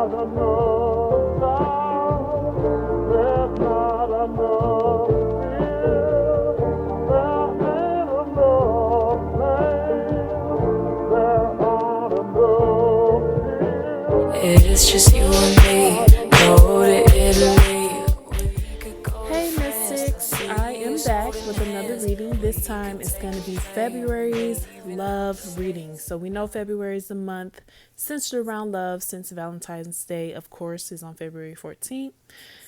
It's just you and me. Go to Italy. Hey Mystics, I am back with another reading. This time it's going to be February's love reading. So we know February is the month centered around love since Valentine's Day, of course, is on February 14th.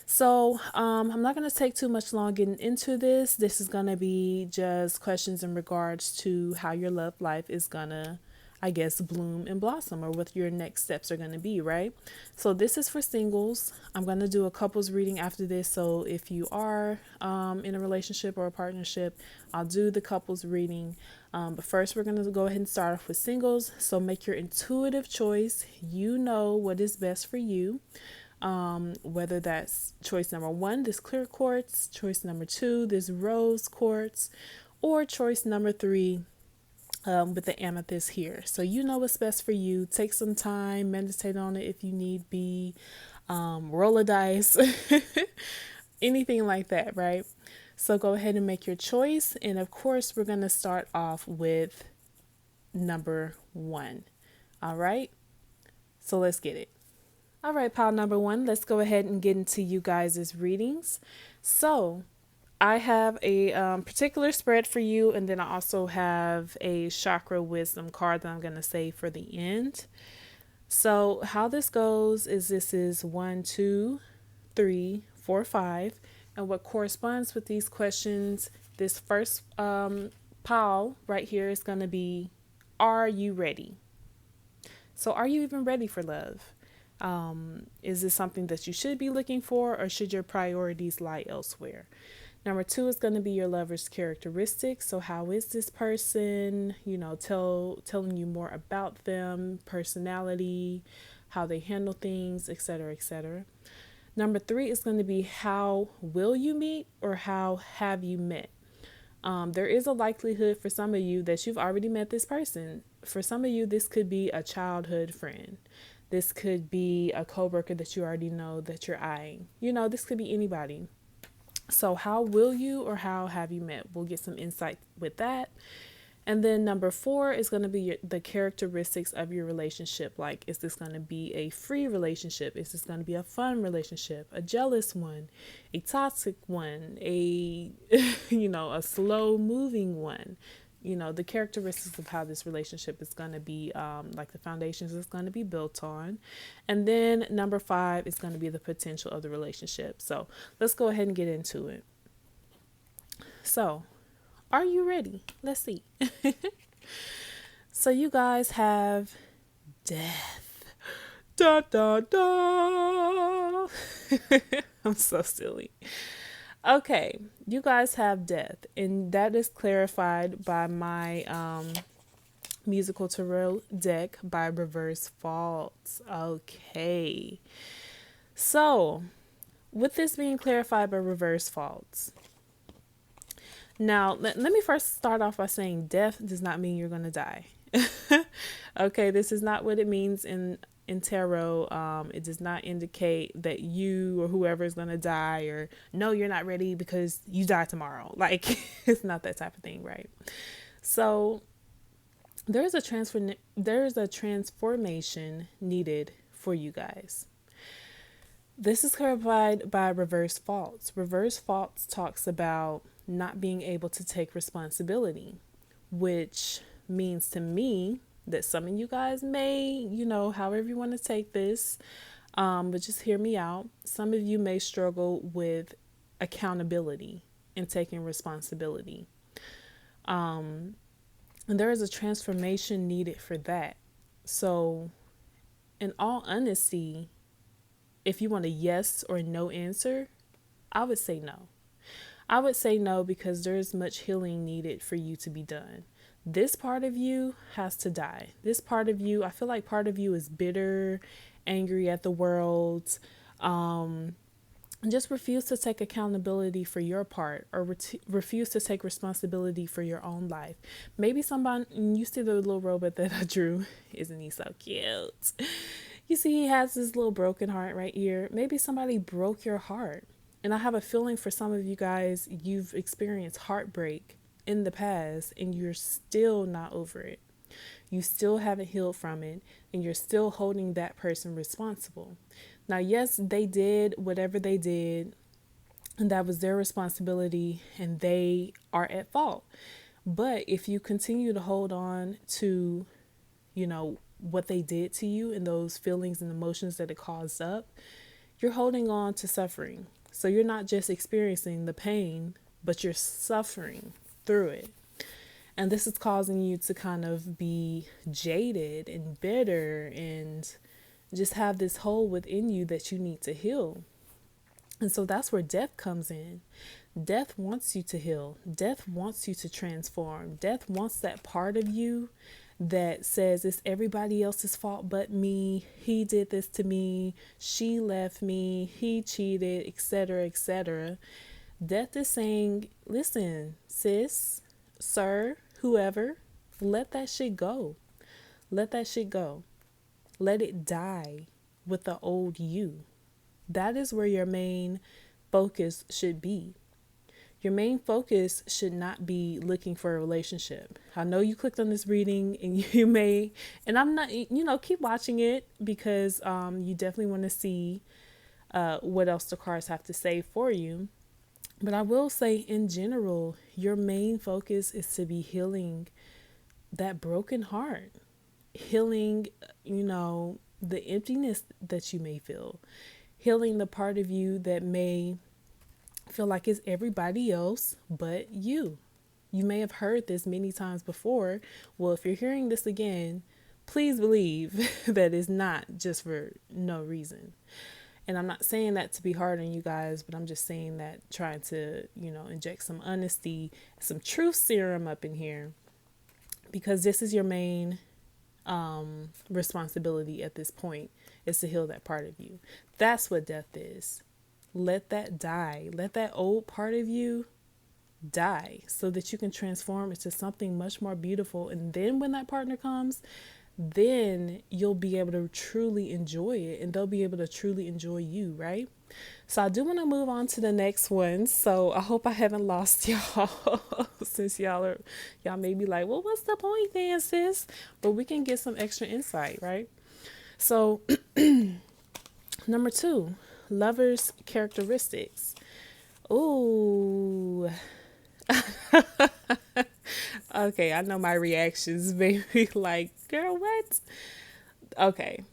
So I'm not going to take too much long getting into this. This is going to be just questions in regards to how your love life is going to, I guess, bloom and blossom, or what your next steps are going to be, right? So this is for singles. I'm going to do a couples reading after this. So if you are in a relationship or a partnership, I'll do the couples reading. But first, we're going to go ahead and start off with singles. So make your intuitive choice. You know what is best for you. Whether that's choice number 1, this clear quartz, choice number 2, this rose quartz, or choice number 3, with the amethyst here. So you know what's best for you. Take some time, meditate on it if you need be, roll a dice, anything like that, right? So go ahead and make your choice. And of course, we're going to start off with number 1. All right. So let's get it. All right, pile number 1, let's go ahead and get into you guys' readings. So I have a particular spread for you, and then I also have a chakra wisdom card that I'm going to save for the end. So how this goes is this is 1, 2, 3, 4, 5. And what corresponds with these questions, this first pile right here is going to be, are you ready? So are you even ready for love? Is this something that you should be looking for, or should your priorities lie elsewhere? Number 2 is going to be your lover's characteristics. So how is this person, telling you more about them, personality, how they handle things, etc., etc. Number 3 is going to be how will you meet, or how have you met? There is a likelihood for some of you that you've already met this person. For some of you, this could be a childhood friend. This could be a coworker that you already know that you're eyeing. This could be anybody. So how will you, or how have you met? We'll get some insight with that. And then number 4 is going to be the characteristics of your relationship. Like, is this going to be a free relationship? Is this going to be a fun relationship? A jealous one? A toxic one? A, a slow moving one? The characteristics of how this relationship is going to be, like the foundations it's going to be built on. And then number 5 is going to be the potential of the relationship. So let's go ahead and get into it. So are you ready? Let's see. So you guys have death. Da, da, da. I'm so silly. Okay, you guys have death, and that is clarified by my musical tarot deck by Reverse Faults. Okay, so with this being clarified by Reverse Faults, now let me first start off by saying death does not mean you're going to die. Okay, this is not what it means in tarot. It does not indicate that you or whoever is going to die, or no, you're not ready because you die tomorrow. Like, it's not that type of thing, right? So there's a transformation needed for you guys. This is clarified by Reverse Faults. Reverse Faults talks about not being able to take responsibility, which means to me that some of you guys may, however you want to take this, but just hear me out. Some of you may struggle with accountability and taking responsibility. And there is a transformation needed for that. So in all honesty, if you want a yes or no answer, I would say no. I would say no, because there's much healing needed for you to be done. This part of you has to die. This part of you, I feel like part of you is bitter, angry at the world, just refuse to take accountability for your part, or refuse to take responsibility for your own life. Maybe somebody, you see the little robot that I drew, isn't he so cute? You see he has this little broken heart right here. Maybe somebody broke your heart. And I have a feeling for some of you guys, you've experienced heartbreak in the past and you're still not over it. You still haven't healed from it and you're still holding that person responsible. Now, yes, they did whatever they did and that was their responsibility and they are at fault. But if you continue to hold on to, what they did to you and those feelings and emotions that it caused up, you're holding on to suffering. So you're not just experiencing the pain, but you're suffering through it. And this is causing you to kind of be jaded and bitter and just have this hole within you that you need to heal. And so that's where death comes in. Death wants you to heal. Death wants you to transform. Death wants that part of you that says it's everybody else's fault but me. He did this to me. She left me. He cheated, etc., etc. Death is saying, listen, sis, sir, whoever, let that shit go. Let that shit go. Let it die with the old you. That is where your main focus should be. Your main focus should not be looking for a relationship. I know you clicked on this reading and you may, and I'm not, keep watching it because you definitely want to see what else the cards have to say for you. But I will say in general, your main focus is to be healing that broken heart, healing, the emptiness that you may feel, healing the part of you that may feel like it's everybody else but you. You may have heard this many times before. Well, if you're hearing this again, please believe that it's not just for no reason. And I'm not saying that to be hard on you guys, but I'm just saying that trying to, inject some honesty, some truth serum up in here, because this is your main responsibility at this point, is to heal that part of you. That's what death is. Let that die. Let that old part of you die so that you can transform into something much more beautiful. And then when that partner comes, then you'll be able to truly enjoy it and they'll be able to truly enjoy you, right? So I do want to move on to the next one. So I hope I haven't lost y'all since y'all may be like, well, what's the point then, sis? But we can get some extra insight, right? So number 2, lovers' characteristics. Ooh. Okay, I know my reactions may be like, girl, what? Okay.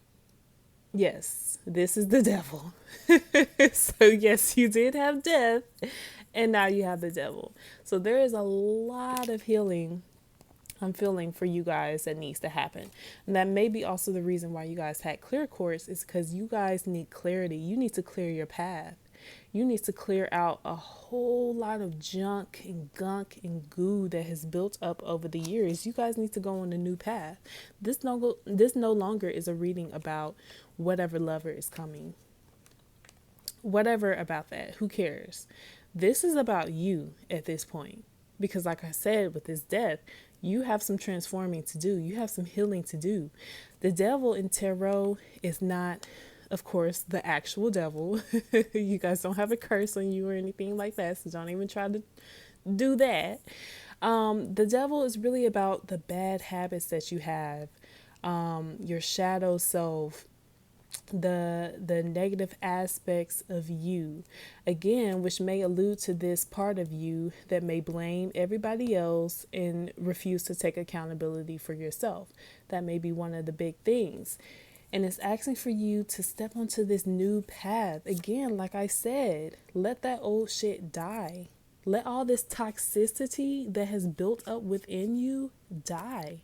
Yes, this is the devil. So yes, you did have death and now you have the devil. So there is a lot of healing I'm feeling for you guys that needs to happen. And that may be also the reason why you guys had clear course, is because you guys need clarity. You need to clear your path. You need to clear out a whole lot of junk and gunk and goo that has built up over the years. You guys need to go on a new path. This no longer is a reading about whatever lover is coming. Whatever about that. Who cares? This is about you at this point. Because like I said, with this death, you have some transforming to do. You have some healing to do. The devil in tarot is not, of course, the actual devil. You guys don't have a curse on you or anything like that, so don't even try to do that. The devil is really about the bad habits that you have, your shadow self, the negative aspects of you, again, which may allude to this part of you that may blame everybody else and refuse to take accountability for yourself. That may be one of the big things. And it's asking for you to step onto this new path. Again, like I said, let that old shit die. Let all this toxicity that has built up within you die.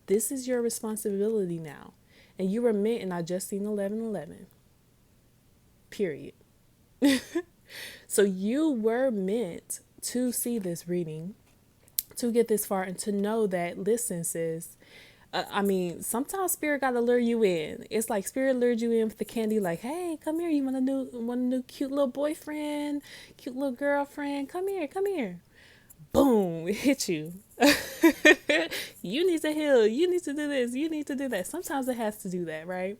This is your responsibility now. And you were meant, and I just seen 11:11. Period. So you were meant to see this reading, to get this far, and to know that, listen, sis, sometimes spirit got to lure you in. It's like spirit lured you in with the candy, like, hey, come here. You want a new cute little boyfriend, cute little girlfriend? Come here. Boom, it hit you. You need to heal. You need to do this. You need to do that. Sometimes it has to do that, right?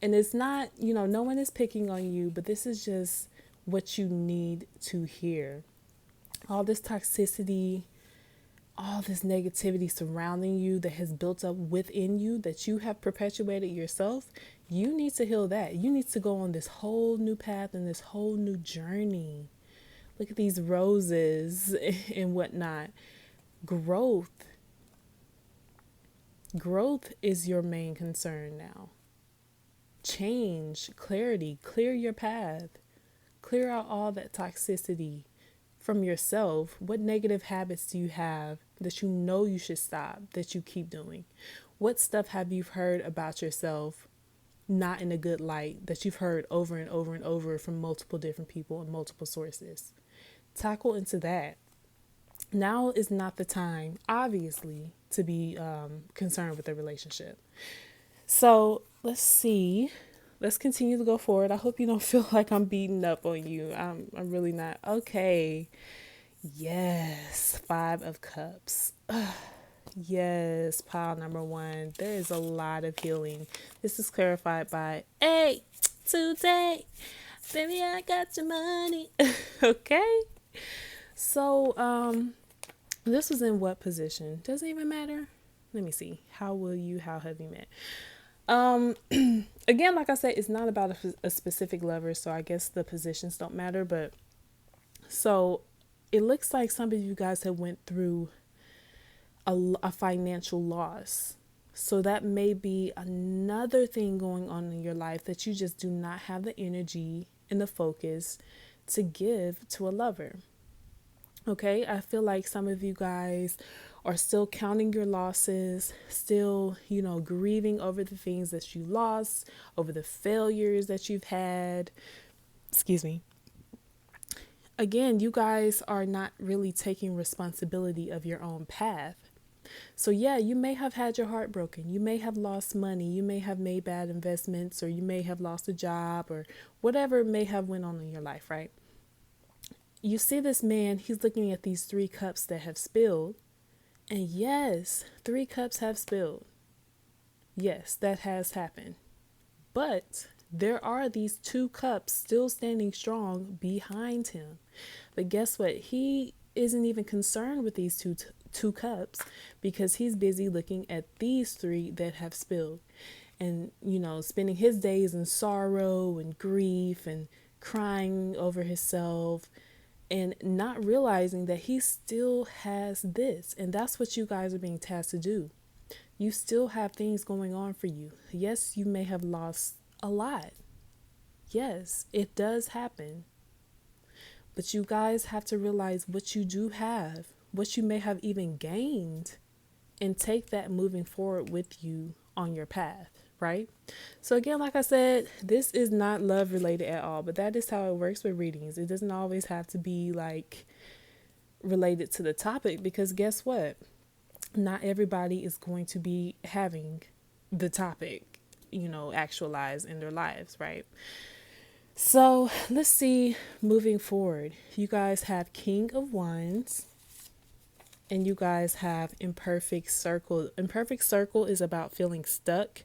And it's not, no one is picking on you, but this is just what you need to hear. All this toxicity, all this negativity surrounding you that has built up within you that you have perpetuated yourself, you need to heal that. You need to go on this whole new path and this whole new journey. Look at these roses and whatnot. Growth. Growth is your main concern now. Change, clarity, clear your path. Clear out all that toxicity from yourself. What negative habits do you have that you know you should stop, that you keep doing? What stuff have you heard about yourself not in a good light that you've heard over and over and over from multiple different people and multiple sources? Tackle into that. Now is not the time, obviously, to be concerned with the relationship. So let's see. Let's continue to go forward. I hope you don't feel like I'm beating up on you. I'm really not. Okay. Yes. 5 of Cups. Yes. Pile number 1. There is a lot of healing. This is clarified by, hey, today, baby, I got your money. Okay. So, this was in what position? Doesn't even matter. Let me see. How have you met? Again, like I said, it's not about a specific lover, so I guess the positions don't matter. But so it looks like some of you guys have went through a financial loss. So that may be another thing going on in your life that you just do not have the energy and the focus to give to a lover. Okay, I feel like some of you guys are still counting your losses, still, grieving over the things that you lost, over the failures that you've had. Excuse me. Again, you guys are not really taking responsibility of your own path. So yeah, you may have had your heart broken. You may have lost money. You may have made bad investments, or you may have lost a job, or whatever may have went on in your life, right? You see this man, he's looking at these 3 cups that have spilled. And yes, 3 cups have spilled. Yes, that has happened. But there are these 2 cups still standing strong behind him. But guess what? He isn't even concerned with these two cups, because he's busy looking at these 3 that have spilled. And, spending his days in sorrow and grief and crying over himself, and not realizing that he still has this. And that's what you guys are being tasked to do. You still have things going on for you. Yes, you may have lost a lot. Yes, it does happen. But you guys have to realize what you do have, what you may have even gained, and take that moving forward with you on your path. Right? So again, like I said, this is not love related at all, but that is how it works with readings. It doesn't always have to be like related to the topic, because guess what? Not everybody is going to be having the topic, actualized in their lives, right? So let's see, moving forward, you guys have King of Wands. And you guys have imperfect circle. Imperfect circle is about feeling stuck.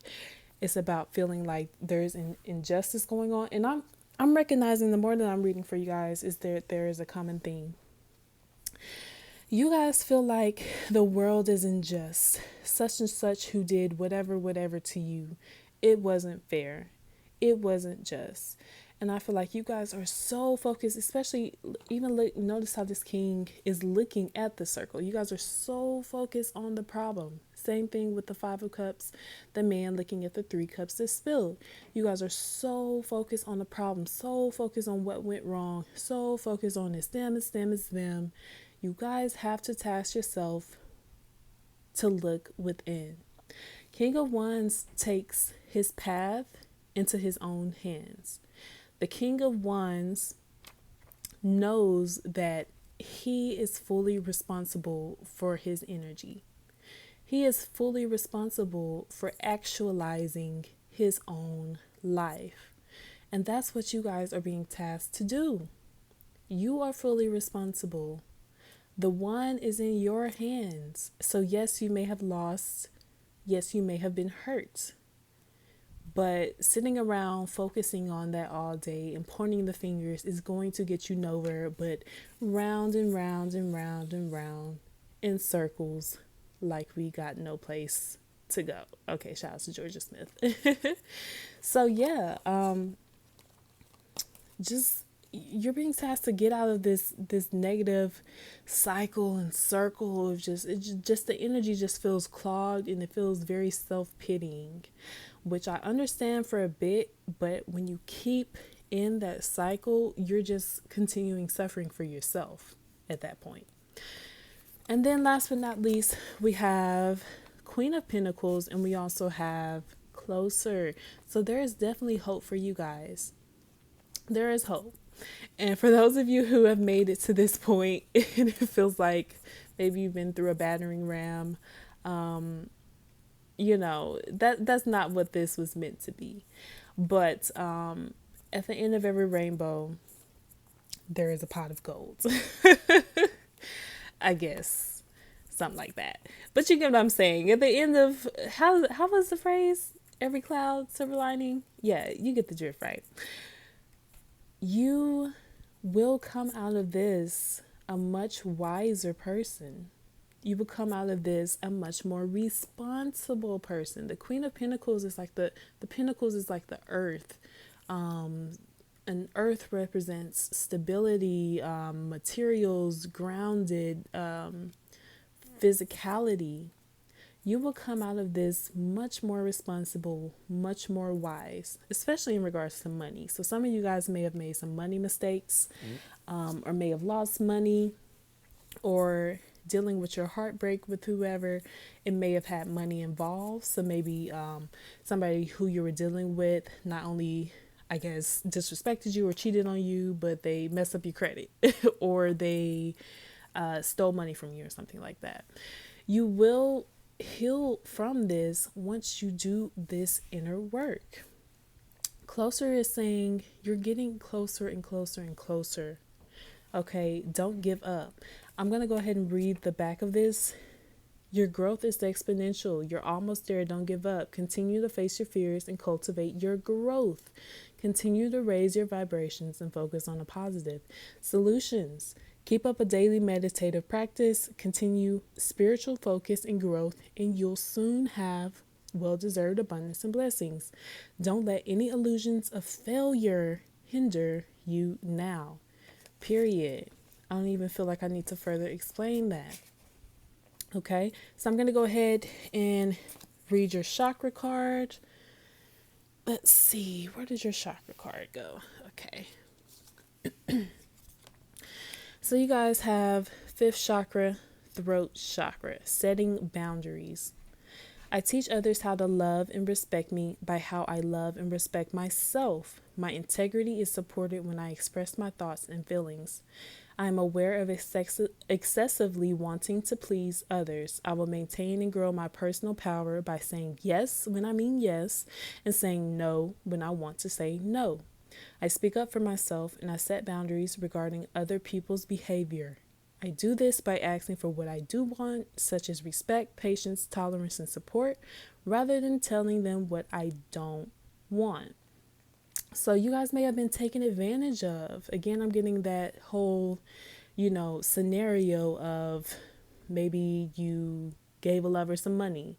It's about feeling like there's an injustice going on. And I'm recognizing, the more that I'm reading for you guys, is there is a common theme. You guys feel like the world is unjust. Such and such who did whatever to you, it wasn't fair. It wasn't just. And I feel like you guys are so focused, especially notice how this king is looking at the circle. You guys are so focused on the problem. Same thing with the 5 of Cups, the man looking at the 3 cups that spilled. You guys are so focused on the problem, so focused on what went wrong, so focused on it's them. You guys have to task yourself to look within. King of Wands takes his path into his own hands. The King of Wands knows that he is fully responsible for his energy. He is fully responsible for actualizing his own life. And that's what you guys are being tasked to do. You are fully responsible. The one is in your hands. So yes, you may have lost. Yes, you may have been hurt. But sitting around focusing on that all day and pointing the fingers is going to get you nowhere but round and round and round and round in circles like we got no place to go. Okay, shout out to Georgia Smith. So yeah, just you're being tasked to get out of this negative cycle and circle of just the energy just feels clogged and it feels very self-pitying, which I understand for a bit, but when you keep in that cycle, you're just continuing suffering for yourself at that point. And then last but not least, we have Queen of Pentacles and we also have Closer. So there is definitely hope for you guys. There is hope. And for those of you who have made it to this point and it feels like maybe you've been through a battering ram, that's not what this was meant to be. But at the end of every rainbow, there is a pot of gold. I guess something like that. But you get what I'm saying. At the end of how was the phrase? Every cloud, silver lining. Yeah, you get the drift, right? You will come out of this a much wiser person. You will come out of this a much more responsible person. The Queen of Pentacles is like the Pentacles is like the earth. And earth represents stability, materials, grounded, physicality. You will come out of this much more responsible, much more wise, especially in regards to money. So some of you guys may have made some money mistakes, or may have lost money, or dealing with your heartbreak with whoever. It may have had money involved. So maybe somebody who you were dealing with not only, I guess, disrespected you or cheated on you, but they messed up your credit or they stole money from you or something like that. You will heal from this once you do this inner work. Closer is saying you're getting closer and closer and closer. Okay, don't give up. I'm going to go ahead and read the back of this. Your growth is exponential. You're almost there. Don't give up. Continue to face your fears and cultivate your growth. Continue to raise your vibrations and focus on the positive. Solutions. Keep up a daily meditative practice. Continue spiritual focus and growth, and you'll soon have well-deserved abundance and blessings. Don't let any illusions of failure hinder you now. Period. I don't even feel like I need to further explain that. Okay, so I'm going to go ahead and read your chakra card. Let's see, where did your chakra card go? Okay. So you guys have 5th chakra, throat chakra, setting boundaries. I teach others how to love and respect me by how I love and respect myself. My integrity is supported when I express my thoughts and feelings. I am aware of excessively wanting to please others. I will maintain and grow my personal power by saying yes when I mean yes and saying no when I want to say no. I speak up for myself and I set boundaries regarding other people's behavior. I do this by asking for what I do want, such as respect, patience, tolerance, and support, rather than telling them what I don't want. So you guys may have been taken advantage of. Again, I'm getting that whole, scenario of maybe you gave a lover some money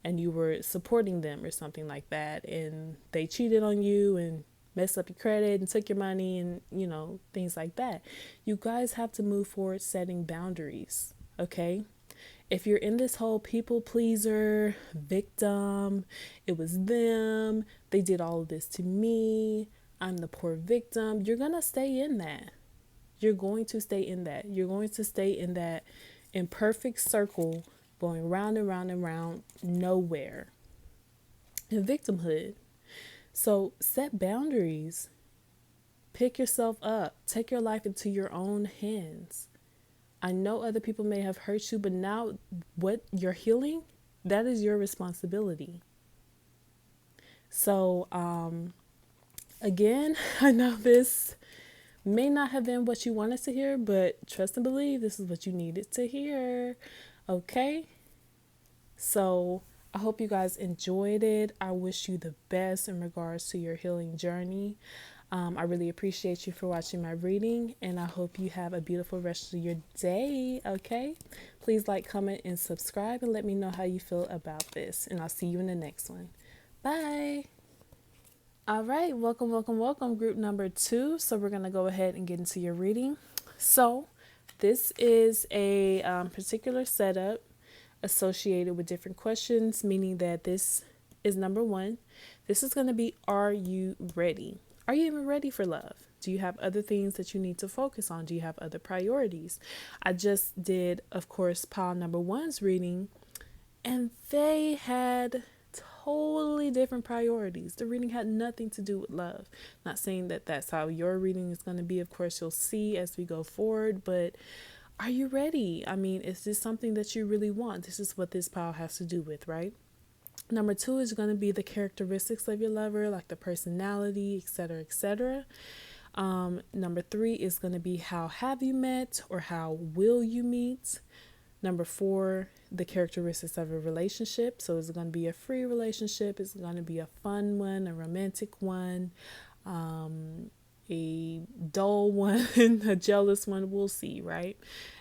and you were supporting them or something like that, and they cheated on you and messed up your credit and took your money and, things like that. You guys have to move forward setting boundaries, okay? If you're in this whole people pleaser, victim, it was them, they did all of this to me, I'm the poor victim, you're going to stay in that. You're going to stay in that. You're going to stay in that imperfect circle going round and round and round, nowhere. In victimhood. So set boundaries. Pick yourself up. Take your life into your own hands. I know other people may have hurt you, but now what you're healing, that is your responsibility. So, again, I know this may not have been what you wanted to hear, but trust and believe this is what you needed to hear. Okay? So I hope you guys enjoyed it. I wish you the best in regards to your healing journey. I really appreciate you for watching my reading, and I hope you have a beautiful rest of your day. Okay, please like, comment, and subscribe, and let me know how you feel about this, and I'll see you in the next one. Bye. All right, welcome, group number 2. So we're gonna go ahead and get into your reading. So this is a particular setup associated with different questions, meaning that this is number 1. This is going to be, are you ready? Are you even ready for love? Do you have other things that you need to focus on? Do you have other priorities? I just did, of course, pile number 1's reading, and they had totally different priorities. The reading had nothing to do with love. Not saying that that's how your reading is going to be. Of course, you'll see as we go forward, but are you ready? I mean, is this something that you really want? This is what this pile has to do with, right? Number 2 is going to be the characteristics of your lover, like the personality, etc., etc. Number 3 is going to be how have you met or how will you meet. Number 4, the characteristics of a relationship. So is it going to be a free relationship? Is it going to be a fun one, a romantic one, a dull one, a jealous one? We'll see, right?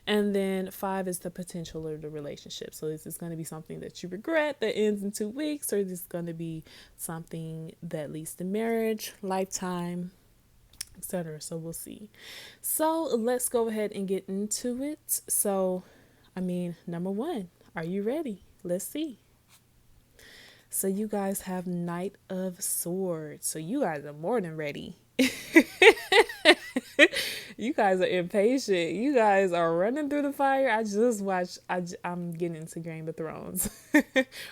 And then 5 is the potential of the relationship. So is this going to be something that you regret that ends in 2 weeks, or is this going to be something that leads to marriage, lifetime, etc.? So we'll see. So let's go ahead and get into it. So number 1, are you ready? Let's see. So you guys have Knight of Swords. So you guys are more than ready. You guys are impatient. You guys are running through the fire. I just watched, I'm getting into Game of Thrones.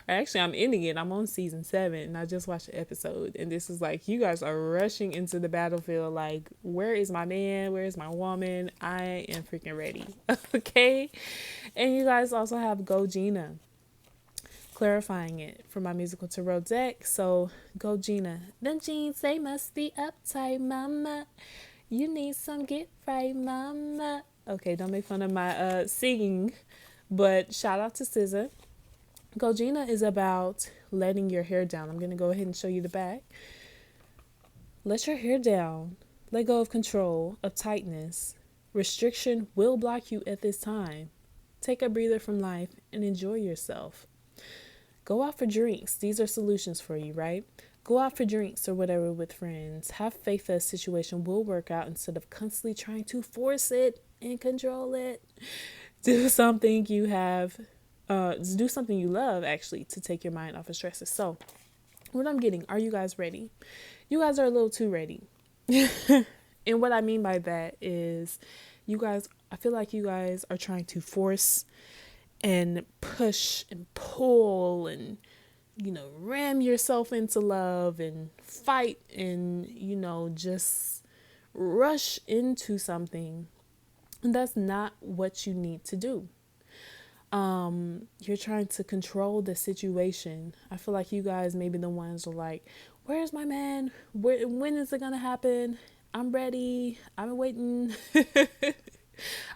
Actually, I'm ending it. I'm on season 7 and I just watched an episode. And this is like, you guys are rushing into the battlefield. Like, where is my man? Where is my woman? I am freaking ready. Okay. And you guys also have Go Gina, clarifying it for my musical tarot deck. So Go Gina. Them jeans, they must be uptight, mama. You need some get right, mama. Okay, don't make fun of my singing, but shout out to SZA. Go Gina is about letting your hair down. I'm going to go ahead and show you the back. Let your hair down. Let go of control, of tightness. Restriction will block you at this time. Take a breather from life and enjoy yourself. Go out for drinks. These are solutions for you, right? Go out for drinks or whatever with friends. Have faith that a situation will work out instead of constantly trying to force it and control it. Do something you love, actually, to take your mind off of stresses. So what I'm getting, are you guys ready? You guys are a little too ready. And what I mean by that is I feel like you guys are trying to force and push and pull and ram yourself into love and fight and just rush into something. And that's not what you need to do. You're trying to control the situation. I feel like you guys may be the ones who are like, where's my man? When is it gonna happen? I'm ready. I'm waiting.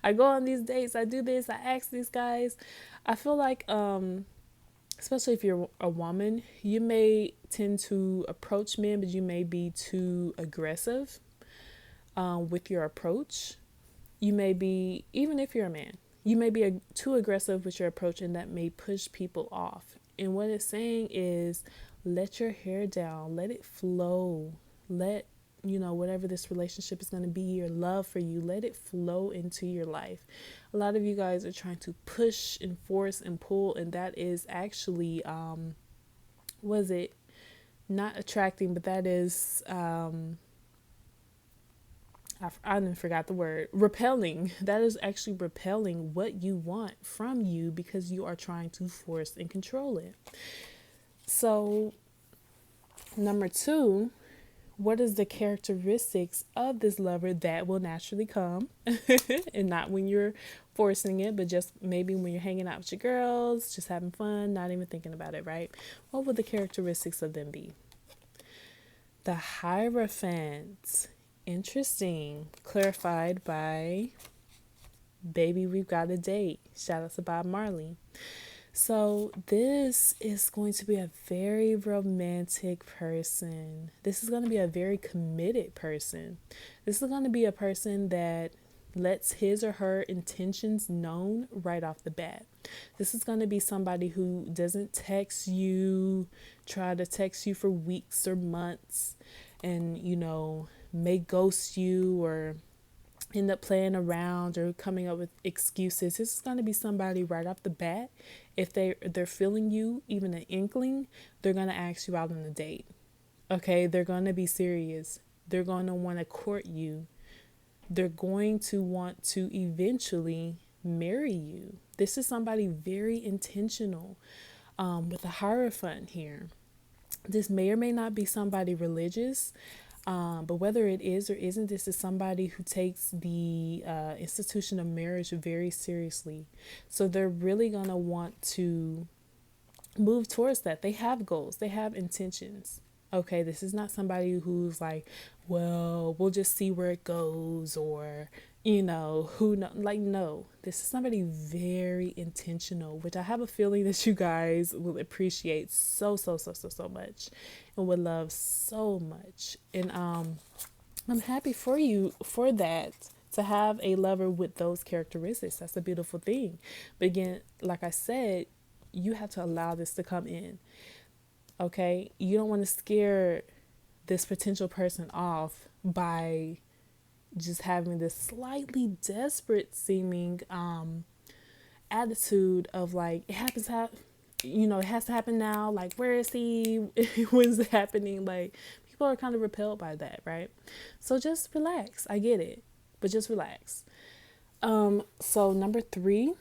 I go on these dates. I do this. I ask these guys. I feel like, especially if you're a woman, you may tend to approach men, but you may be too aggressive with your approach. You may be, even if you're a man, you may be too aggressive with your approach, and that may push people off. And what it's saying is, let your hair down, let it flow, let whatever this relationship is going to be, your love for you, let it flow into your life. A lot of you guys are trying to push and force and pull, and that is actually was it not attracting, but that is I forgot the word, repelling. That is actually repelling what you want from you because you are trying to force and control it. So number 2, what is the characteristics of this lover that will naturally come? And not when you're forcing it, but just maybe when you're hanging out with your girls, just having fun, not even thinking about it, right? What would the characteristics of them be? The Hierophant. Interesting. Clarified by Baby We've Got a Date. Shout out to Bob Marley. So, this is going to be a very romantic person. This is going to be a very committed person. This is going to be a person that lets his or her intentions known right off the bat. This is going to be somebody who doesn't text you, try to text you for weeks or months, and, may ghost you or end up playing around or coming up with excuses. This is going to be somebody right off the bat. If they're feeling you, even an inkling, they're going to ask you out on a date. Okay, they're going to be serious. They're going to want to court you. They're going to want to eventually marry you. This is somebody very intentional, with a Hierophant here. This may or may not be somebody religious. But whether it is or isn't, this is somebody who takes the institution of marriage very seriously. So they're really going to want to move towards that. They have goals, they have intentions. Okay, this is not somebody who's like, well, we'll just see where it goes, or, who know. Like, no, this is somebody very intentional, which I have a feeling that you guys will appreciate so, so, so, so, so much and would love so much. And I'm happy for you for that, to have a lover with those characteristics. That's a beautiful thing. But again, like I said, you have to allow this to come in. Okay, you don't want to scare this potential person off by just having this slightly desperate seeming attitude of like, it happens it has to happen now. Like, where is he? When's it happening? Like, people are kind of repelled by that, right? So just relax. I get it, but just relax. So number 3,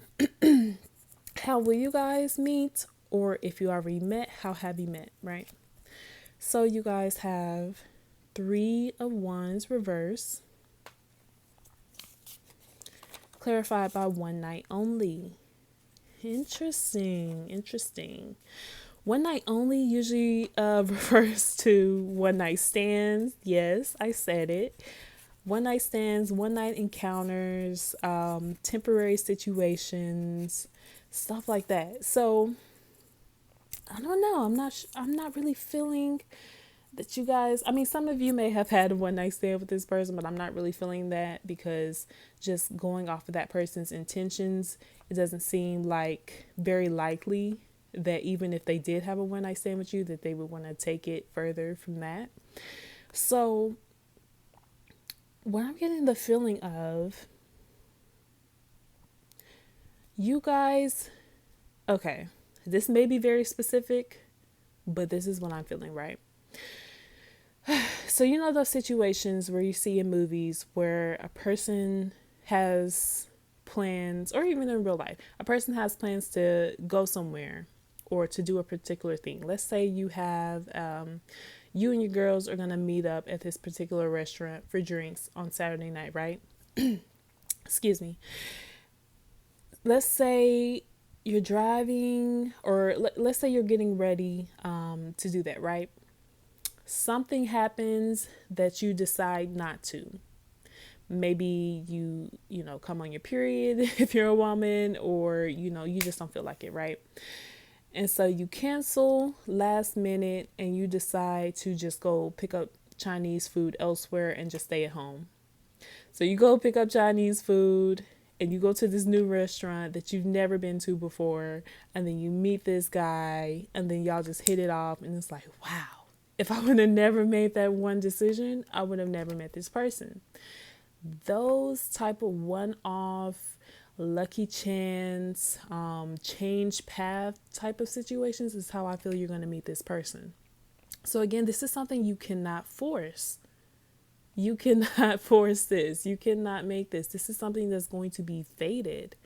how will you guys meet? Or if you already met, how have you met, right? So you guys have 3 of Wands reverse, clarified by one night only. Interesting. One night only usually refers to one night stands. Yes, I said it. One night stands, one night encounters, temporary situations, stuff like that. So I don't know. I'm not really feeling that you guys. I mean, some of you may have had a one night stand with this person, but I'm not really feeling that, because just going off of that person's intentions, it doesn't seem like very likely that even if they did have a one night stand with you, that they would want to take it further from that. So what I'm getting the feeling of, you guys, okay, this may be very specific, but this is what I'm feeling, right? So those situations where you see in movies where a person has plans, or even in real life, a person has plans to go somewhere or to do a particular thing. Let's say you have, you and your girls are going to meet up at this particular restaurant for drinks on Saturday night, right? Excuse me. Let's say you're driving, or let's say you're getting ready to do that, right? Something happens that you decide not to. Maybe you come on your period if you're a woman, or you just don't feel like it, right? And so you cancel last minute and you decide to just go pick up Chinese food elsewhere and just stay at home. So you go pick up Chinese food and you go to this new restaurant that you've never been to before, and then you meet this guy, and then y'all just hit it off, and it's like, wow, if I would have never made that one decision, I would have never met this person. Those type of one-off, lucky chance, change path type of situations is how I feel you're going to meet this person. So again, this is something you cannot force. You cannot force this. You cannot make this. This is something that's going to be fated,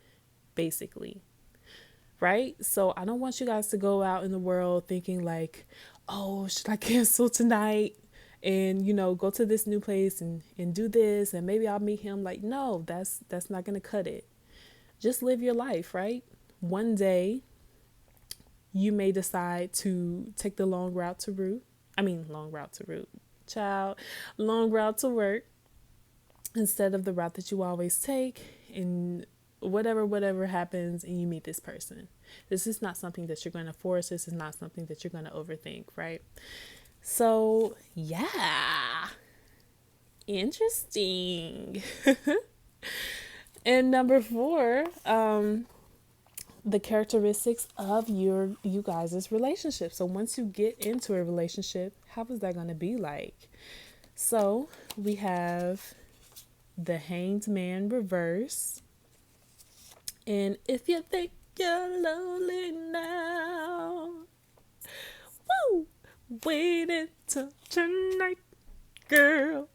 basically. Right? So I don't want you guys to go out in the world thinking like, oh, should I cancel tonight and, go to this new place and do this, and maybe I'll meet him. Like, no, that's not going to cut it. Just live your life, right? One day you may decide to take the long route to work instead of the route that you always take, and whatever happens, and you meet this person. This is not something that you're going to force. This is not something that you're going to overthink, right? So, yeah. Interesting. And number 4, the characteristics of you guys' relationship. So once you get into a relationship, how is that going to be like? So we have the Hanged Man reverse. And if you think you're lonely now, woo, wait until tonight, girl.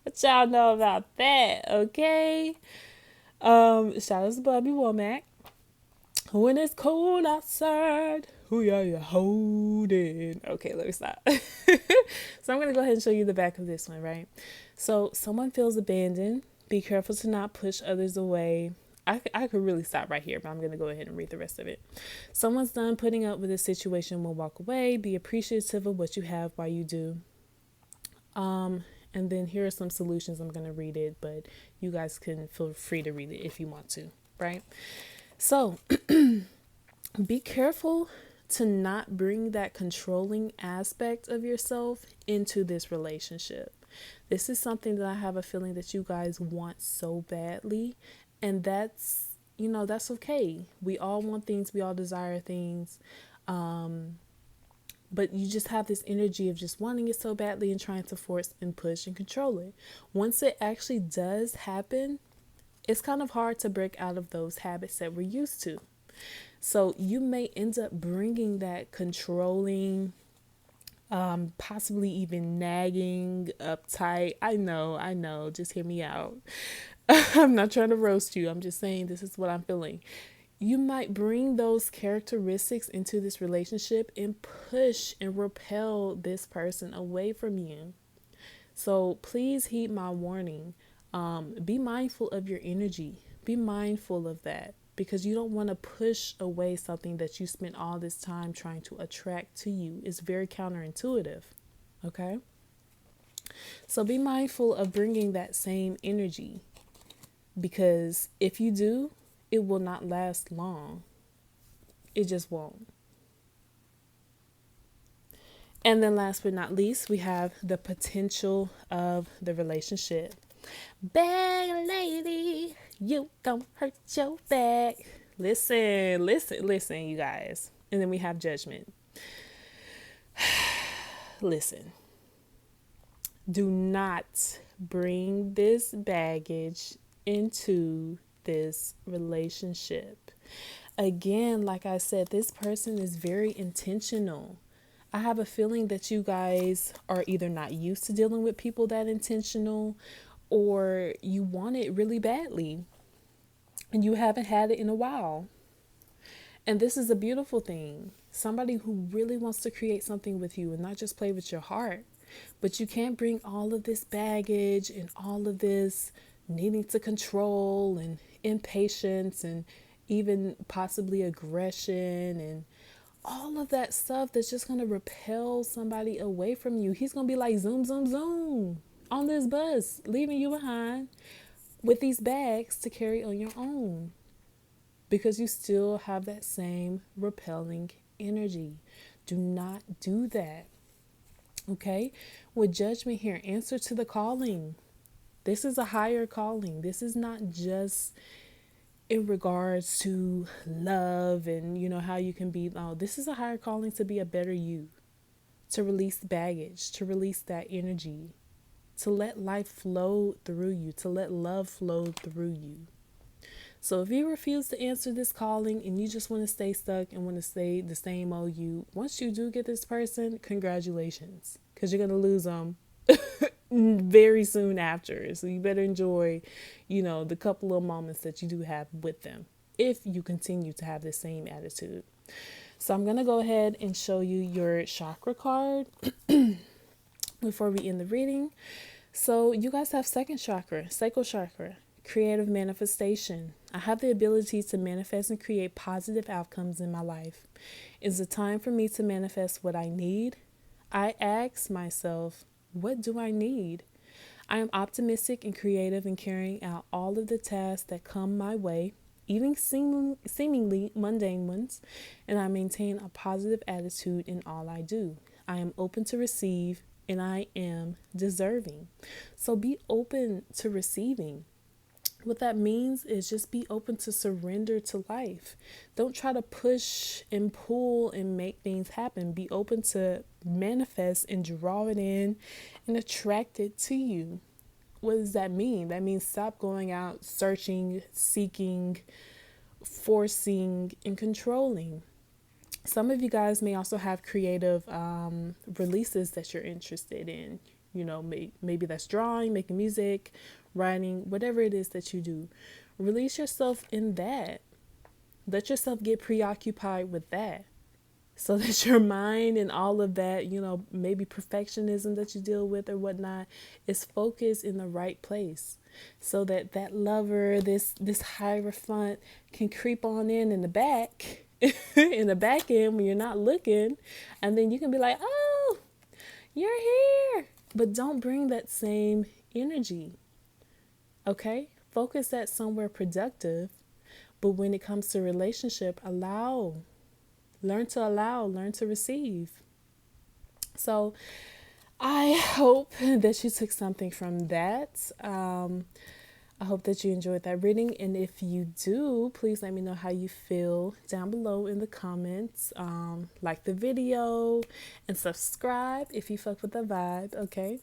What y'all know about that, okay? Shout out to Bobby Womack. When it's cold outside, who are you holding? Okay, let me stop. So I'm going to go ahead and show you the back of this one, right? So someone feels abandoned. Be careful to not push others away. I could really stop right here, but I'm going to go ahead and read the rest of it. Someone's done putting up with a situation will walk away. Be appreciative of what you have while you do. And then here are some solutions. I'm going to read it, but you guys can feel free to read it if you want to, right? So be careful to not bring that controlling aspect of yourself into this relationship. This is something that I have a feeling that you guys want so badly, and that's okay. We all want things, we all desire things. But you just have this energy of just wanting it so badly and trying to force and push and control it. Once it actually does happen, it's kind of hard to break out of those habits that we're used to. So you may end up bringing that controlling, possibly even nagging, uptight. I know. Just hear me out. I'm not trying to roast you. I'm just saying this is what I'm feeling. You might bring those characteristics into this relationship and push and repel this person away from you. So please heed my warning. Be mindful of your energy. Be mindful of that, because you don't want to push away something that you spent all this time trying to attract to you. It's very counterintuitive. Okay? So be mindful of bringing that same energy, because if you do, it will not last long. It just won't. And then last but not least, we have the potential of the relationship. Bag lady, you gon' hurt your back. Listen, you guys. And then we have judgment. Listen. Do not bring this baggage into this relationship. Again, like I said, this person is very intentional. I have a feeling that you guys are either not used to dealing with people that intentional, or you want it really badly and you haven't had it in a while. And this is a beautiful thing. Somebody who really wants to create something with you and not just play with your heart. But you can't bring all of this baggage and all of this needing to control and impatience and even possibly aggression and all of that stuff that's just going to repel somebody away from you. He's going to be like zoom, zoom, zoom on this bus, leaving you behind with these bags to carry on your own, because you still have that same repelling energy. Do not do that. Okay? With judgment here, answer to the calling. This is a higher calling. This is not just in regards to love and how you can be. No, this is a higher calling to be a better you, to release baggage, to release that energy, to let life flow through you, to let love flow through you. So if you refuse to answer this calling and you just want to stay stuck and want to stay the same old you, once you do get this person, congratulations, because you're going to lose them very soon after. So you better enjoy, the couple of moments that you do have with them, if you continue to have the same attitude. So I'm going to go ahead and show you your chakra card before we end the reading. So you guys have second chakra, sacral chakra, creative manifestation. I have the ability to manifest and create positive outcomes in my life. It's a time for me to manifest what I need. I ask myself, what do I need? I am optimistic and creative in carrying out all of the tasks that come my way. even seemingly mundane ones, and I maintain a positive attitude in all I do. I am open to receive, and I am deserving. So be open to receiving. What that means is just be open to surrender to life. Don't try to push and pull and make things happen. Be open to manifest and draw it in and attract it to you. What does that mean? That means stop going out searching, seeking, forcing, and controlling. Some of you guys may also have creative releases that you're interested in. You know, maybe that's drawing, making music, writing, whatever it is that you do. Release yourself in that. Let yourself get preoccupied with that so that your mind and all of that, you know, maybe perfectionism that you deal with or whatnot is focused in the right place, so that that lover, this hierophant can creep on in the back in the back end when you're not looking, and then you can be like, oh, you're here, but don't bring that same energy. Okay, focus that somewhere productive. But when it comes to relationship, learn to receive. So I hope that you took something from that. I hope that you enjoyed that reading. And if you do, please let me know how you feel down below in the comments. Like the video and subscribe if you fuck with the vibe, okay?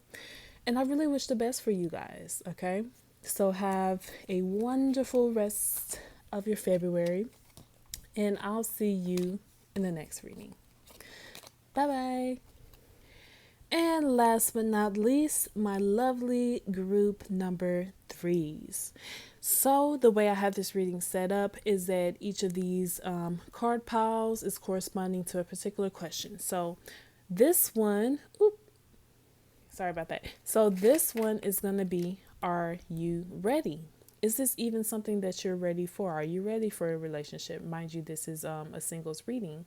And I really wish the best for you guys, okay? So have a wonderful rest of your February. And I'll see you in the next reading. Bye bye. And last but not least, my lovely group number 3s. So the way I have this reading set up is that each of these card piles is corresponding to a particular question. So this one, sorry about that. So this one is going to be, are you ready? Is this even something that you're ready for? Are you ready for a relationship? Mind you, this is a singles reading.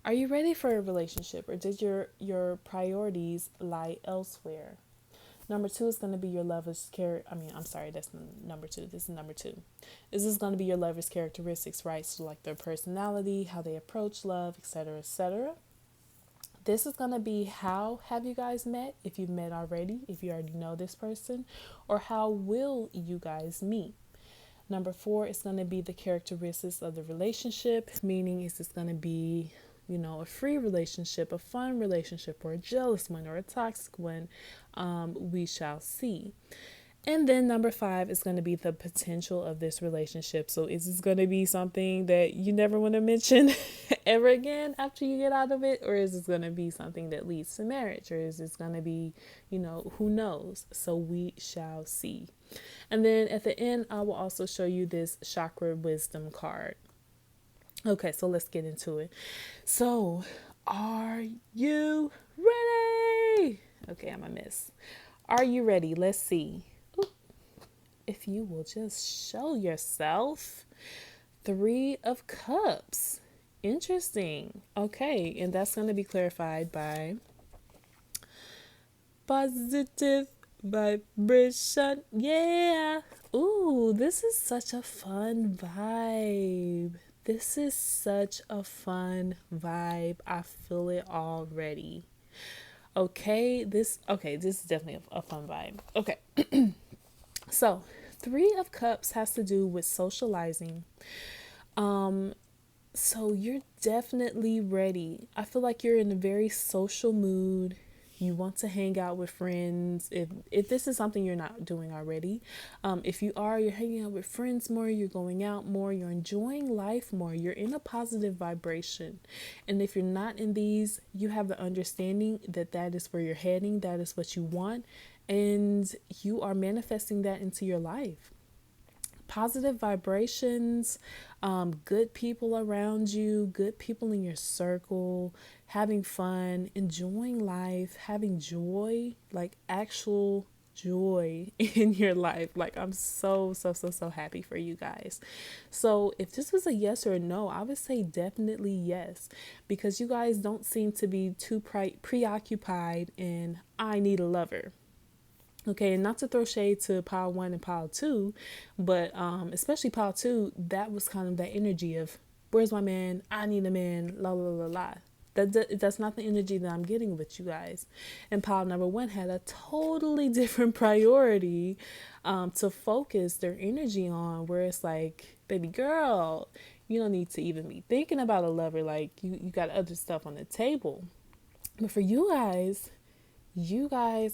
Are you ready for a relationship, or did your priorities lie elsewhere? Number 2 is going to be your lover's that's number 2. This is number 2. This is going to be your lover's characteristics, right? So like their personality, how they approach love, etc., etc. This is going to be how have you guys met, if you've met already, if you already know this person, or how will you guys meet? Number 4 is going to be the characteristics of the relationship, meaning is this going to be, you know, a free relationship, a fun relationship, or a jealous one, or a toxic one. We shall see. And then number 5 is going to be the potential of this relationship. So is this going to be something that you never want to mention ever again after you get out of it? Or is this going to be something that leads to marriage? Or is this going to be, you know, who knows? So we shall see. And then at the end, I will also show you this chakra wisdom card. Okay, so let's get into it. So, are you ready? Okay, I'm a miss. Are you ready? Let's see. If you will just show yourself. 3 of Cups. Interesting. Okay, and that's going to be clarified by positive vibration. Yeah. Ooh, this is such a fun vibe. This is such a fun vibe. I feel it already. Okay, this is definitely a fun vibe. Okay. So, 3 of Cups has to do with socializing. So you're definitely ready. I feel like you're in a very social mood. You want to hang out with friends. If this is something you're not doing already, if you are, you're hanging out with friends more, you're going out more, you're enjoying life more, you're in a positive vibration. And if you're not in these, you have the understanding that that is where you're heading, that is what you want, and you are manifesting that into your life. Positive vibrations, good people around you, good people in your circle, having fun, enjoying life, having joy, like actual joy in your life. Like, I'm so happy for you guys. So if this was a yes or a no, I would say definitely yes, because you guys don't seem to be too preoccupied in I need a lover. Okay, and not to throw shade to pile one and pile two, but especially pile two, that was kind of that energy of, where's my man? I need a man, la la la la. That's not the energy that I'm getting with you guys. And pile number one had a totally different priority to focus their energy on, where it's like, baby girl, you don't need to even be thinking about a lover. Like, you got other stuff on the table. But for you guys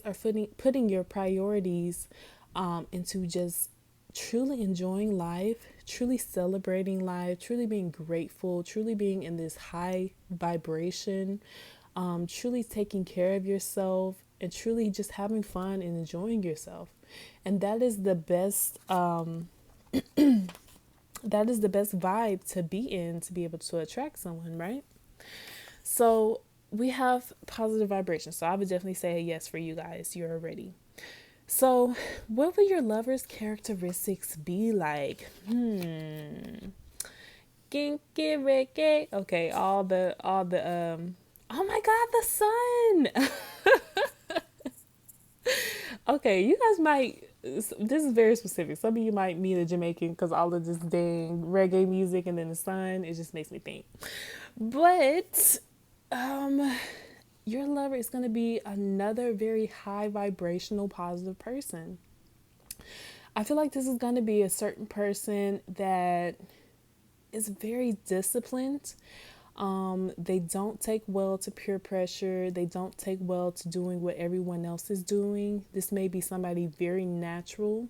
are putting your priorities into just truly enjoying life, truly celebrating life, truly being grateful, truly being in this high vibration, truly taking care of yourself, and truly just having fun and enjoying yourself. And that is the best. That is the best vibe to be in to be able to attract someone, right? So we have positive vibrations. So I would definitely say a yes for you guys. You're ready. So what would your lover's characteristics be like? Kinky Ricky. Okay, oh my god, the sun. Okay, you guys might, this is very specific. Some of you might meet a Jamaican because all of this dang reggae music and then the sun, it just makes me think. But your lover is going to be another very high vibrational positive person. I feel like this is going to be a certain person that is very disciplined. They don't take well to peer pressure. They don't take well to doing what everyone else is doing. This may be somebody very natural,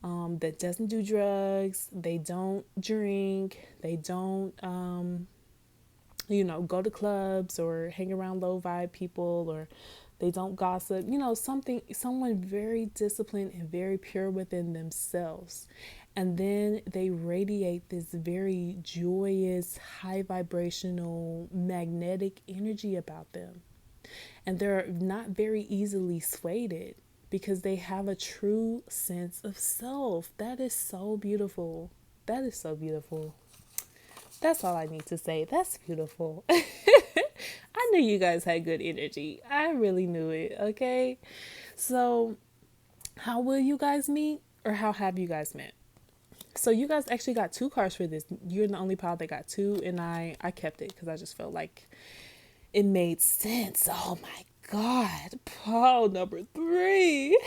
that doesn't do drugs. They don't drink. They don't, go to clubs or hang around low vibe people, or they don't gossip, someone very disciplined and very pure within themselves. And then they radiate this very joyous, high vibrational, magnetic energy about them. And they're not very easily swayed because they have a true sense of self. That is so beautiful. That is so beautiful. That's all I need to say. That's beautiful. I knew you guys had good energy. I really knew it. Okay. So, how will you guys meet, or how have you guys met? So, you guys actually got two cards for this. You're the only pile that got two, and I kept it because I just felt like it made sense. Oh my God. Pile number three.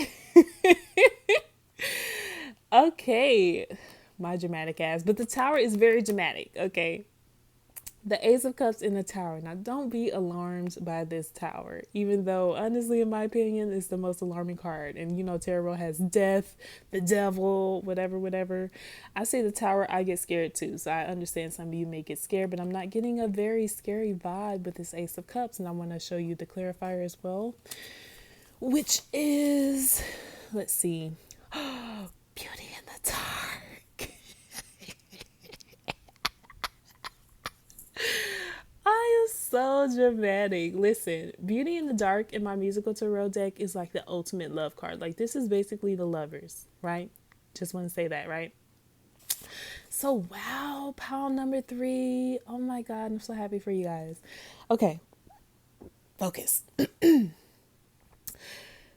Okay. My dramatic ass. But the tower is very dramatic. Okay. The Ace of Cups in the Tower. Now, don't be alarmed by this tower, even though, honestly, in my opinion, it's the most alarming card. And tarot has death, the devil, whatever, whatever. I say the tower, I get scared too. So I understand some of you may get scared, but I'm not getting a very scary vibe with this Ace of Cups. And I want to show you the clarifier as well, which is, let's see, Beauty in the Dark. I am so dramatic. Listen, Beauty in the Dark in my musical tarot deck is like the ultimate love card. Like, this is basically the lovers, right? Just want to say that, right? So, wow, pile number three. Oh my God, I'm so happy for you guys. Okay, focus.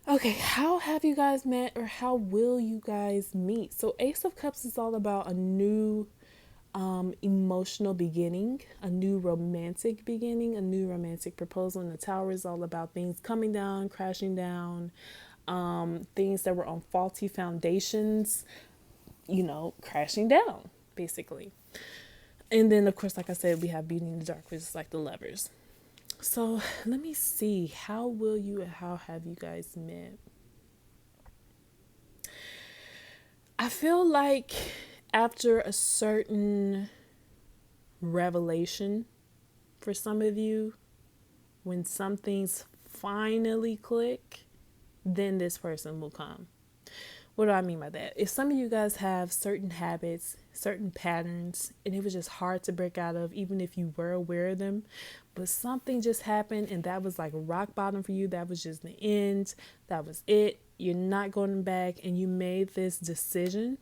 Okay, how have you guys met, or how will you guys meet? So, Ace of Cups is all about a new emotional beginning, a new romantic beginning, a new romantic proposal. And the Tower is all about things coming down, crashing down, things that were on faulty foundations, crashing down, basically. And then, of course, like I said, we have Beauty in the Dark, which is like the lovers. So let me see. How will you and how have you guys met? I feel like after a certain revelation for some of you, when some things finally click, then this person will come. What do I mean by that? If some of you guys have certain habits, certain patterns, and it was just hard to break out of, even if you were aware of them, but something just happened and that was like rock bottom for you, that was just the end, that was it, you're not going back, and you made this decision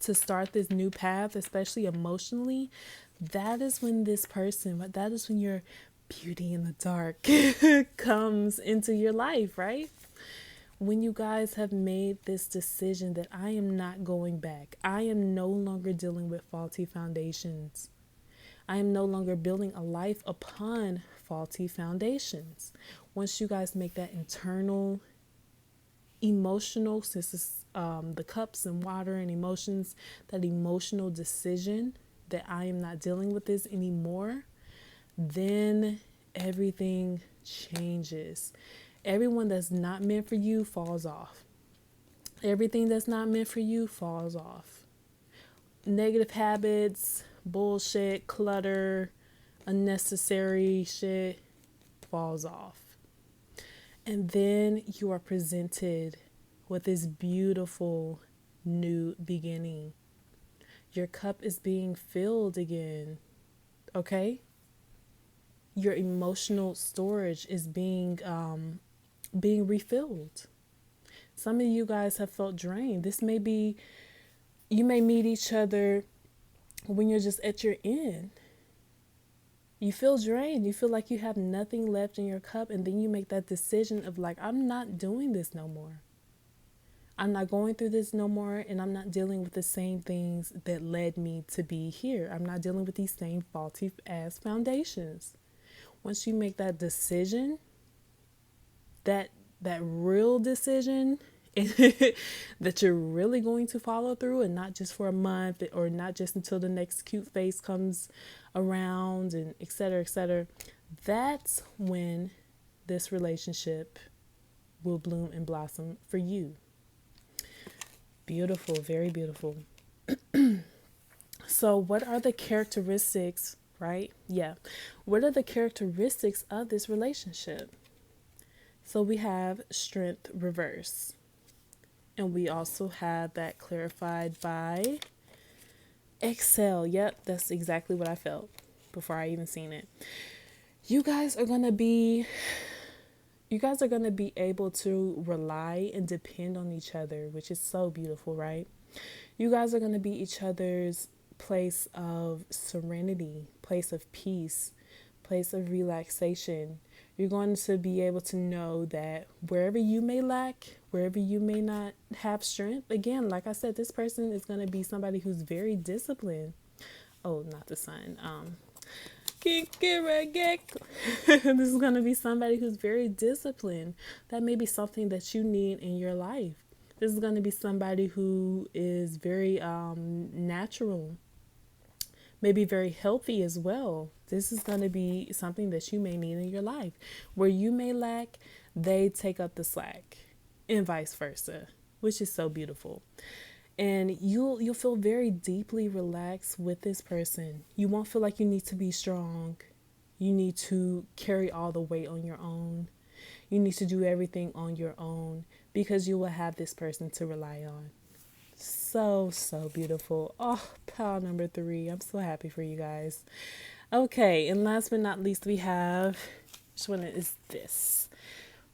to start this new path, especially emotionally, that is when your Beauty in the Dark comes into your life, right? when you guys have made this decision that I am not going back, I am no longer dealing with faulty foundations. I am no longer building a life upon faulty foundations. Once you guys make that internal, emotional, since it's the cups and water and emotions, that emotional decision that I am not dealing with this anymore, then everything changes. Everyone that's not meant for you falls off. Everything that's not meant for you falls off. Negative habits, bullshit, clutter, unnecessary shit falls off. And then you are presented with this beautiful new beginning. Your cup is being filled again, okay? Your emotional storage is being refilled. Some of you guys have felt drained. This may be, you may meet each other when you're just at your end. You feel drained. You feel like you have nothing left in your cup. And then you make that decision of like, I'm not doing this no more. I'm not going through this no more. And I'm not dealing with the same things that led me to be here. I'm not dealing with these same faulty ass foundations. Once you make that decision, that real decision that you're really going to follow through, and not just for a month or not just until the next cute face comes around and et cetera, that's when this relationship will bloom and blossom for you. Beautiful, very beautiful. So what are the characteristics, right? Yeah. What are the characteristics of this relationship? So we have strength reverse. And we also have that clarified by excel. Yep, that's exactly what I felt before I even seen it. You guys are going to be able to rely and depend on each other, which is so beautiful, right? You guys are going to be each other's place of serenity, place of peace, place of relaxation. You're going to be able to know that wherever you may lack, wherever you may not have strength, again, like I said, this person is going to be somebody who's very disciplined. Oh, not the sun. This is going to be somebody who's very disciplined. That may be something that you need in your life. This is going to be somebody who is very natural, maybe very healthy as well. This is going to be something that you may need in your life. Where you may lack, they take up the slack, and vice versa, which is so beautiful. And you'll feel very deeply relaxed with this person. You won't feel like you need to be strong. You need to carry all the weight on your own. You need to do everything on your own because you will have this person to rely on. So beautiful. Oh, pile number 3. I'm so happy for you guys. Okay, and last but not least, we have, which one is this?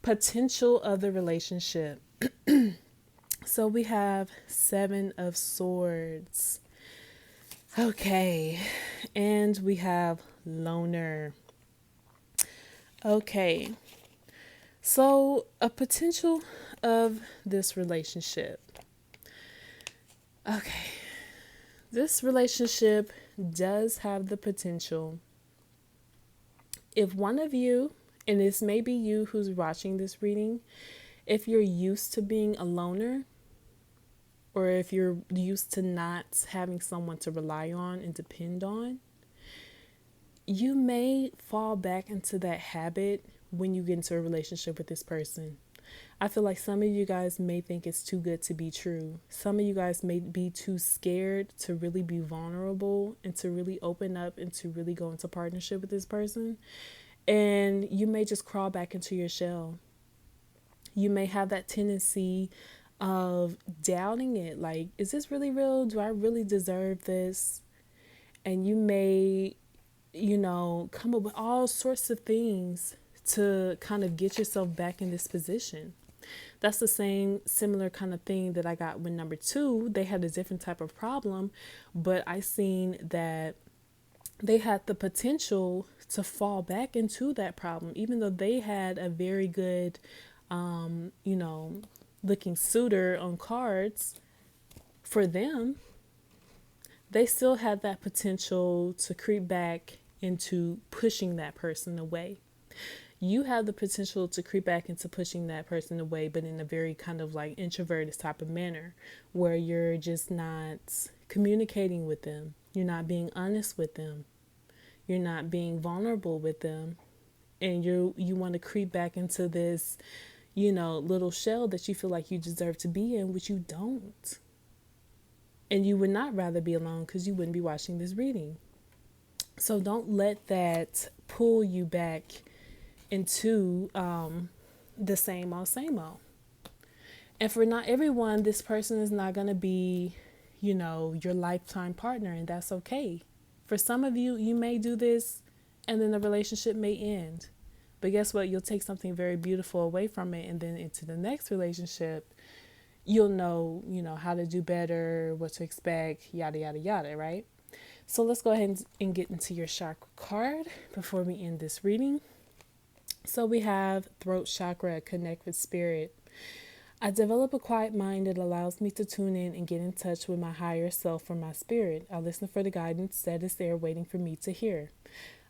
Potential of the relationship. So we have 7 of Swords. Okay, and we have Loner. Okay, so a potential of this relationship. Okay, this relationship does have the potential. If one of you, and this may be you who's watching this reading, if you're used to being a loner, or if you're used to not having someone to rely on and depend on, you may fall back into that habit when you get into a relationship with this person. I feel like some of you guys may think it's too good to be true. Some of you guys may be too scared to really be vulnerable and to really open up and to really go into partnership with this person. And you may just crawl back into your shell. You may have that tendency of doubting it. Like, is this really real? Do I really deserve this? And you may, come up with all sorts of things to kind of get yourself back in this position. That's the same similar kind of thing that I got with number 2. They had a different type of problem, but I seen that they had the potential to fall back into that problem, even though they had a very good, looking suitor on cards, for them, they still have that potential to creep back into pushing that person away. You have the potential to creep back into pushing that person away, but in a very kind of like introverted type of manner where you're just not communicating with them. You're not being honest with them. You're not being vulnerable with them. And you want to creep back into this, little shell that you feel like you deserve to be in, which you don't. And you would not rather be alone because you wouldn't be watching this reading. So don't let that pull you back into the same old, same old. And for not everyone, this person is not going to be, your lifetime partner, and that's okay. For some of you, you may do this and then the relationship may end. But guess what? You'll take something very beautiful away from it, and then into the next relationship, you'll know, how to do better, what to expect, yada, yada, yada, right? So let's go ahead and get into your chakra card before we end this reading. So we have throat chakra, connect with spirit. I develop a quiet mind that allows me to tune in and get in touch with my higher self or my spirit. I listen for the guidance that is there waiting for me to hear.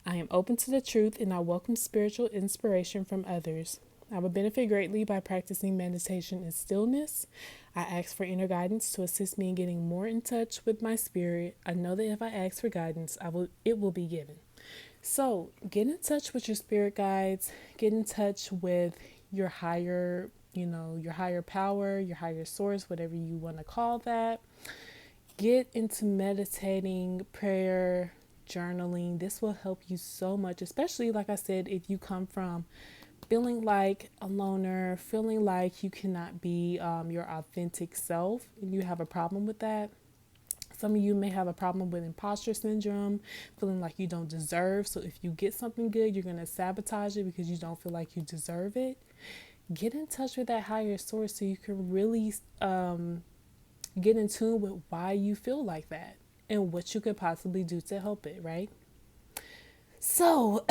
I am open to the truth and I welcome spiritual inspiration from others. I will benefit greatly by practicing meditation and stillness. I ask for inner guidance to assist me in getting more in touch with my spirit. I know that if I ask for guidance, it will be given. So get in touch with your spirit guides. Get in touch with your higher, your higher power, your higher source, whatever you want to call that. Get into meditating, prayer, journaling. This will help you so much, especially like I said, if you come from feeling like a loner, feeling like you cannot be your authentic self, and you have a problem with that. Some of you may have a problem with imposter syndrome, feeling like you don't deserve. So if you get something good, you're going to sabotage it because you don't feel like you deserve it. Get in touch with that higher source so you can really get in tune with why you feel like that and what you could possibly do to help it, right? So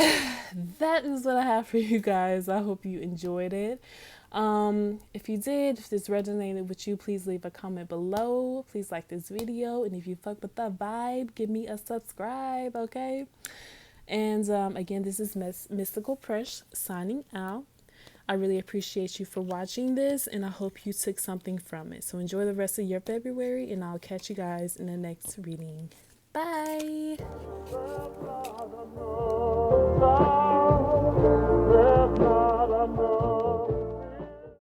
that is what I have for you guys. I hope you enjoyed it. If you did, if this resonated with you, please leave a comment below. Please like this video. And if you fuck with the vibe, give me a subscribe, okay? And again, this is Mystical Presh signing out. I really appreciate you for watching this, and I hope you took something from it. So enjoy the rest of your February, and I'll catch you guys in the next reading. Bye.